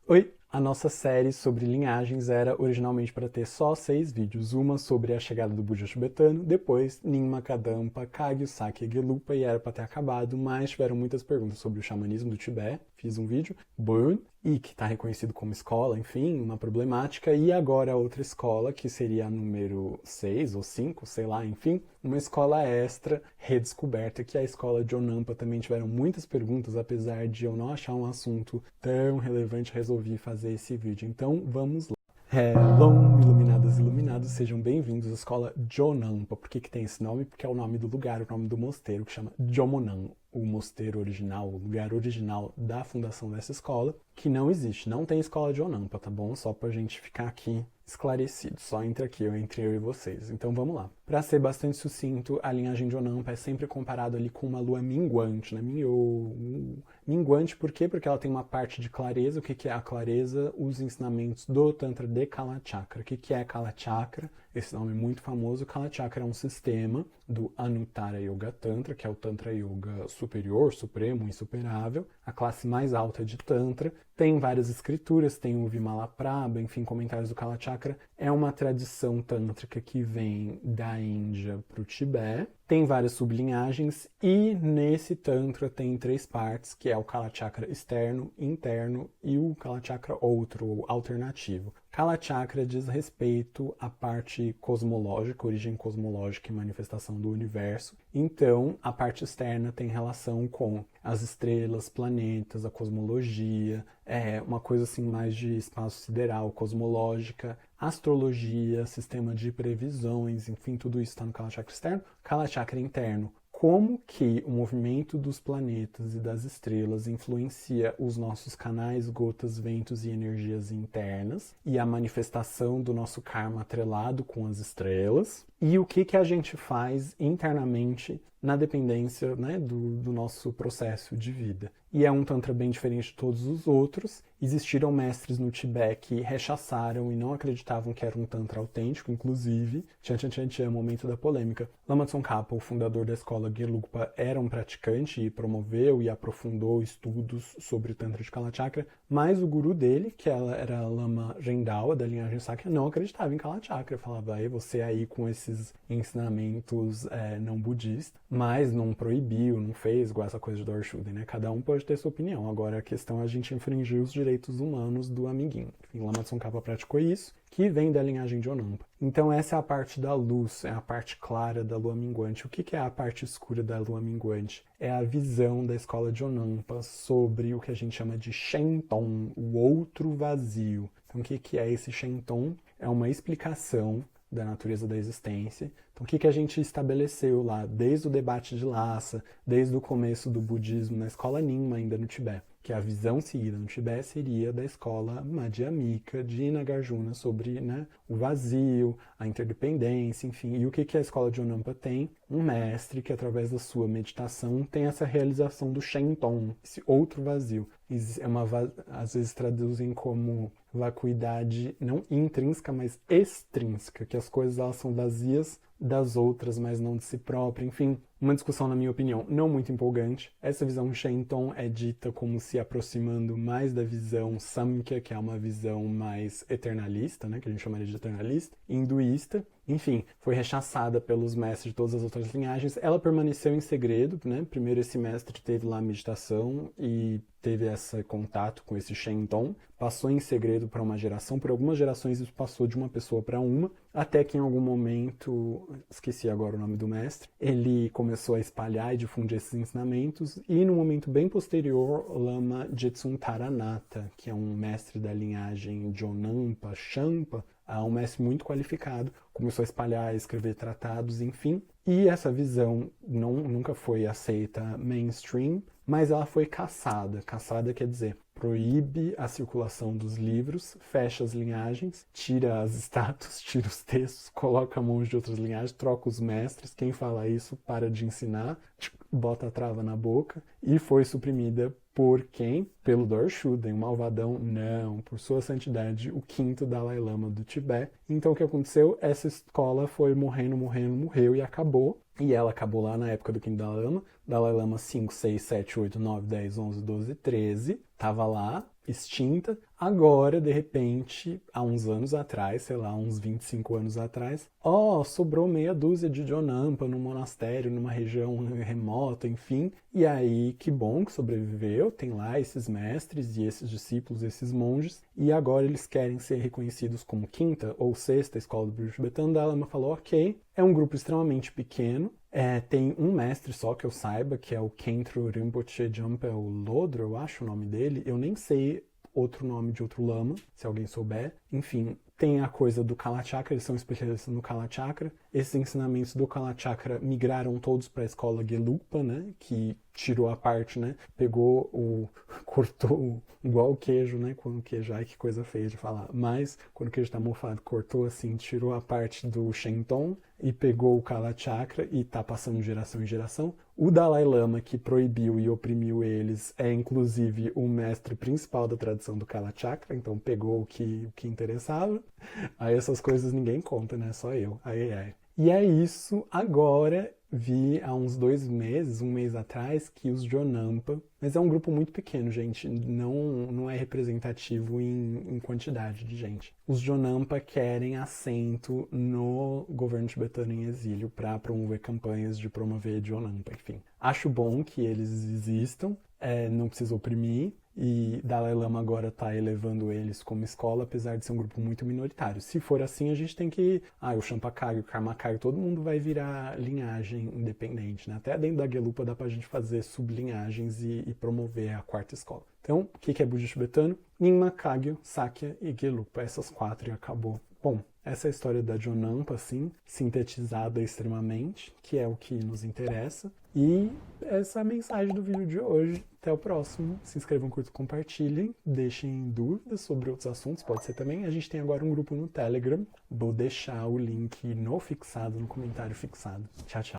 Oi! A nossa série sobre linhagens era originalmente para ter só 6 vídeos, uma sobre a chegada do Buda tibetano, depois Nyingma Kadampa, Kagyu Sakya Gelupa, e era para ter acabado, mas tiveram muitas perguntas sobre o xamanismo do Tibete. Fiz um vídeo, Burn, e que está reconhecido como escola, enfim, uma problemática, e agora outra escola, que seria a número 6 ou 5, sei lá, enfim, uma escola extra redescoberta, que é a escola de Onampa. Também tiveram muitas perguntas, apesar de eu não achar um assunto tão relevante, resolvi fazer esse vídeo. Então, vamos lá. Hello, iluminadas e iluminados, sejam bem-vindos à escola Jonampa. Por que tem esse nome? Porque é o nome do lugar, o nome do mosteiro, que chama Jomonan, o mosteiro original, o lugar original da fundação dessa escola, que não existe. Não tem escola de Onampa, tá bom? Só pra gente ficar aqui esclarecido. Só entre eu e vocês. Então vamos lá. Para ser bastante sucinto, a linhagem de Onampa é sempre comparado ali com uma lua minguante, né? Minguante por quê? Porque ela tem uma parte de clareza. O que é a clareza? Os ensinamentos do Tantra de Kalachakra. O que é Kalachakra? Esse nome é muito famoso. Kalachakra é um sistema do Anuttara Yoga Tantra, que é o Tantra Yoga superior, supremo, insuperável, a classe mais alta de Tantra. Tem várias escrituras, tem o Vimalaprabha, enfim, comentários do Kalachakra. É uma tradição tântrica que vem da Índia para o Tibete. Tem várias sublinhagens e nesse Tantra tem 3 partes, que é o Kalachakra externo, interno e o Kalachakra outro, ou alternativo. Kalachakra diz respeito à parte cosmológica, origem cosmológica e manifestação do universo. Então, a parte externa tem relação com as estrelas, planetas, a cosmologia, uma coisa assim mais de espaço sideral, cosmológica, astrologia, sistema de previsões, enfim, tudo isso está no Kalachakra externo. Kalachakra interno, como que o movimento dos planetas e das estrelas influencia os nossos canais, gotas, ventos e energias internas e a manifestação do nosso karma atrelado com as estrelas, e o que a gente faz internamente na dependência, né, do nosso processo de vida. E é um Tantra bem diferente de todos os outros. Existiram mestres no Tibete que rechaçaram e não acreditavam que era um Tantra autêntico, inclusive. Tchan, momento da polêmica. Lama Tsongkhapa, o fundador da escola Gelugpa, era um praticante e promoveu e aprofundou estudos sobre o Tantra de Kalachakra, mas o guru dele, que era Lama Rendawa, da linhagem Sakya, não acreditava em Kalachakra. Falava, você aí com esses ensinamentos não budistas, mas não proibiu, não fez igual essa coisa de Dorshuddha, né? Cada um pode ter sua opinião. Agora a questão é a gente infringir os direitos humanos do amiguinho. Enfim, Lama Tsongkhapa praticou isso, que vem da linhagem de Onampa. Então essa é a parte da luz, é a parte clara da lua minguante. O que é a parte escura da lua minguante? É a visão da escola de Onampa sobre o que a gente chama de Shenton, o outro vazio. Então o que é esse Shenton? É uma explicação da natureza da existência. Então, o que a gente estabeleceu lá, desde o debate de Lhasa, desde o começo do budismo na escola Nyingma, ainda no Tibete, que a visão seguida no Tibete seria da escola Madhyamika de Nagarjuna sobre, né, o vazio, a interdependência, enfim. E o que a escola de Onampa tem? Um mestre que, através da sua meditação, tem essa realização do Shenton, esse outro vazio. Às vezes traduzem como vacuidade não intrínseca, mas extrínseca, que as coisas elas são vazias das outras, mas não de si própria. Enfim, uma discussão, na minha opinião, não muito empolgante. Essa visão Shenton é dita como se aproximando mais da visão Samkhya, que é uma visão mais eternalista, né, que a gente chamaria de eternalista, hinduísta. Enfim, foi rechaçada pelos mestres de todas as outras linhagens. Ela permaneceu em segredo, né? Primeiro esse mestre teve lá a meditação e teve esse contato com esse Shenton, passou em segredo para uma geração, por algumas gerações isso passou de uma pessoa para uma, até que em algum momento, esqueci agora o nome do mestre, ele começou a espalhar e difundir esses ensinamentos, e no momento bem posterior, o Lama Jetsun Taranata, que é um mestre da linhagem Jonampa, Champa, um mestre muito qualificado, começou a espalhar, escrever tratados, enfim, e essa visão nunca foi aceita mainstream, mas ela foi caçada. Caçada quer dizer, proíbe a circulação dos livros, fecha as linhagens, tira as estátuas, tira os textos, coloca a mão de outras linhagens, troca os mestres, quem fala isso para de ensinar, bota a trava na boca, e foi suprimida por quem? Pelo Dorshuddha, um malvadão? Não, por sua santidade, o 5º Dalai Lama do Tibete. Então o que aconteceu? Essa escola foi morreu e acabou. E ela acabou lá na época do 5º Dalai Lama. Dalai Lama 5, 6, 7, 8, 9, 10, 11, 12, 13. Tava lá. extinta. Agora, de repente, há uns anos atrás, sei lá, uns 25 anos atrás, sobrou meia dúzia de Jonampa num monastério, numa região remota, enfim. E aí, que bom que sobreviveu, tem lá esses mestres e esses discípulos, esses monges, e agora eles querem ser reconhecidos como quinta ou sexta escola do Bujo Tibetano. A Lama falou, ok, é um grupo extremamente pequeno, tem um mestre só que eu saiba, que é o Khentrul Rinpoche Jumpa Lodro, eu acho o nome dele, eu nem sei outro nome de outro lama, se alguém souber. Enfim, tem a coisa do Kalachakra, eles são especialistas no Kalachakra. Esses ensinamentos do Kalachakra migraram todos para a escola Gelupa, né? Que tirou a parte, né? Cortou igual o queijo, né? Quando o queijo, ai que coisa feia de falar. Mas quando o queijo tá mofado, cortou assim, tirou a parte do Shenton e pegou o Kalachakra e tá passando de geração em geração. O Dalai Lama, que proibiu e oprimiu eles, é inclusive o mestre principal da tradição do Kalachakra, então pegou o que interessava. Aí essas coisas ninguém conta, né? Só eu. Ai. E é isso. Agora vi há uns 2 meses, um mês atrás, que os Jonampa, mas é um grupo muito pequeno, gente, não é representativo em quantidade de gente. Os Jonampa querem assento no governo tibetano em exílio para promover campanhas de promover Jonampa, enfim. Acho bom que eles existam, não precisa oprimir, e Dalai Lama agora está elevando eles como escola, apesar de ser um grupo muito minoritário. Se for assim, a gente tem que... o Champakagya, o Karmakagya, todo mundo vai virar linhagem independente, né? Até dentro da Gelupa dá pra gente fazer sublinhagens e promover a 4ª escola. Então, o que é budismo tibetano? Nyingma, Kagyu, Sakya e Gelupa. Essas 4 e acabou. Bom, essa é a história da Jonampa, assim, sintetizada extremamente, que é o que nos interessa. E essa é a mensagem do vídeo de hoje. Até o próximo. Se inscrevam, curtam, compartilhem. Deixem dúvidas sobre outros assuntos, pode ser também. A gente tem agora um grupo no Telegram. Vou deixar o link no comentário fixado. Tchau, tchau.